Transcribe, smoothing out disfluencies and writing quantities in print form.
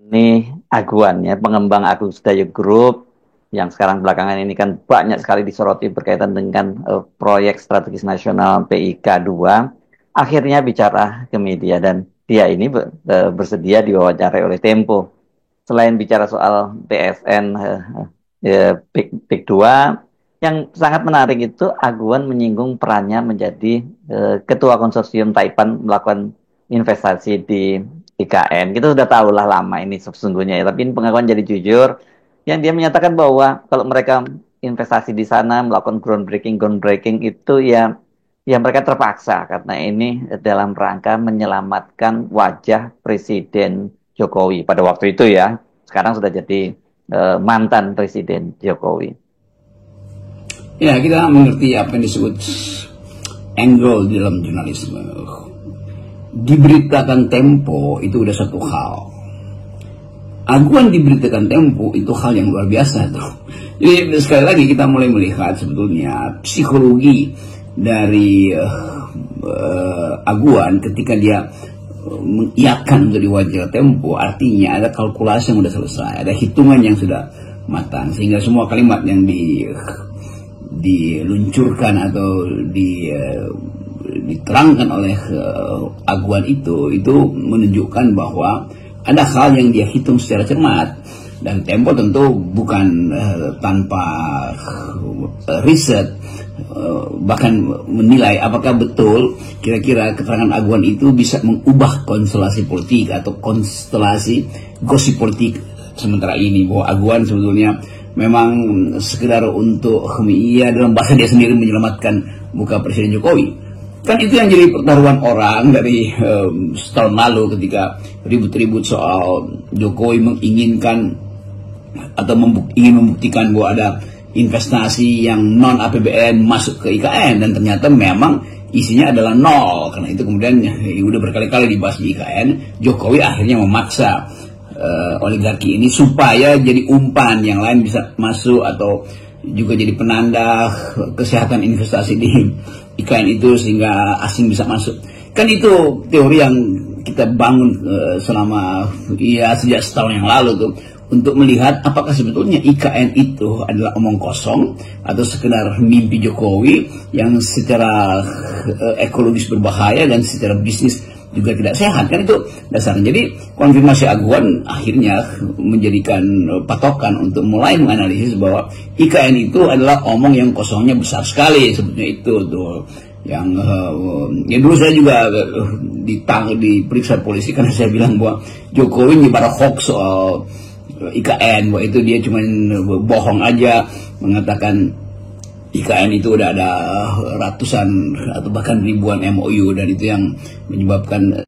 Ini Aguan ya, pengembang Agus Dayu Group yang sekarang belakangan ini kan banyak sekali disoroti berkaitan dengan proyek strategis nasional PIK 2. Akhirnya bicara ke media dan dia ini bersedia diwawancarai oleh Tempo. Selain bicara soal PSN PIK 2, yang sangat menarik itu Aguan menyinggung perannya menjadi ketua konsorsium Taipan melakukan investasi di IKN. Kita sudah tahu lah lama ini sesungguhnya ya, tapi ini pengakuan jadi jujur yang dia menyatakan bahwa kalau mereka investasi di sana melakukan groundbreaking itu ya mereka terpaksa karena ini dalam rangka menyelamatkan wajah Presiden Jokowi pada waktu itu ya. Sekarang sudah jadi mantan Presiden Jokowi. Ya, kita mengerti apa yang disebut angle di dalam jurnalisme. Diberitakan Tempo itu udah satu hal. Aguan diberitakan Tempo itu hal yang luar biasa tuh. Jadi sekali lagi kita mulai melihat sebetulnya psikologi dari Aguan ketika dia mengiyakan menjadi wajah Tempo, artinya ada kalkulasi yang sudah selesai, ada hitungan yang sudah matang, sehingga semua kalimat yang diluncurkan atau diterangkan oleh Aguan itu menunjukkan bahwa ada hal yang dia hitung secara cermat. Dan Tempo tentu bukan tanpa riset, bahkan menilai apakah betul kira-kira keterangan Aguan itu bisa mengubah konstelasi politik atau konstelasi gosip politik sementara ini, bahwa Aguan sebetulnya memang sekedar untuk dalam bahasa dia sendiri menyelamatkan muka Presiden Jokowi. Kan itu yang jadi pertaruhan orang dari setahun lalu ketika ribut-ribut soal Jokowi menginginkan atau ingin membuktikan bahwa ada investasi yang non APBN masuk ke IKN, dan ternyata memang isinya adalah nol. Karena itu kemudian udah berkali-kali dibahas di IKN, Jokowi akhirnya memaksa oligarki ini supaya jadi umpan yang lain bisa masuk atau juga jadi penanda kesehatan investasi di IKN itu sehingga asing bisa masuk. Kan itu teori yang kita bangun selama sejak setahun yang lalu tuh, untuk melihat apakah sebetulnya IKN itu adalah omong kosong atau sekedar mimpi Jokowi yang secara ekologis berbahaya dan secara bisnis juga tidak sehat. Kan itu dasarnya. Jadi konfirmasi Aguan akhirnya menjadikan patokan untuk mulai menganalisis bahwa IKN itu adalah omong yang kosongnya besar sekali sebetulnya itu tuh. Yang ya dulu saya juga diperiksa polisi karena saya bilang bahwa Jokowi nyebar hoax soal IKN, bahwa itu dia cuma bohong aja, mengatakan IKN itu udah ada ratusan atau bahkan ribuan MOU, dan itu yang menyebabkan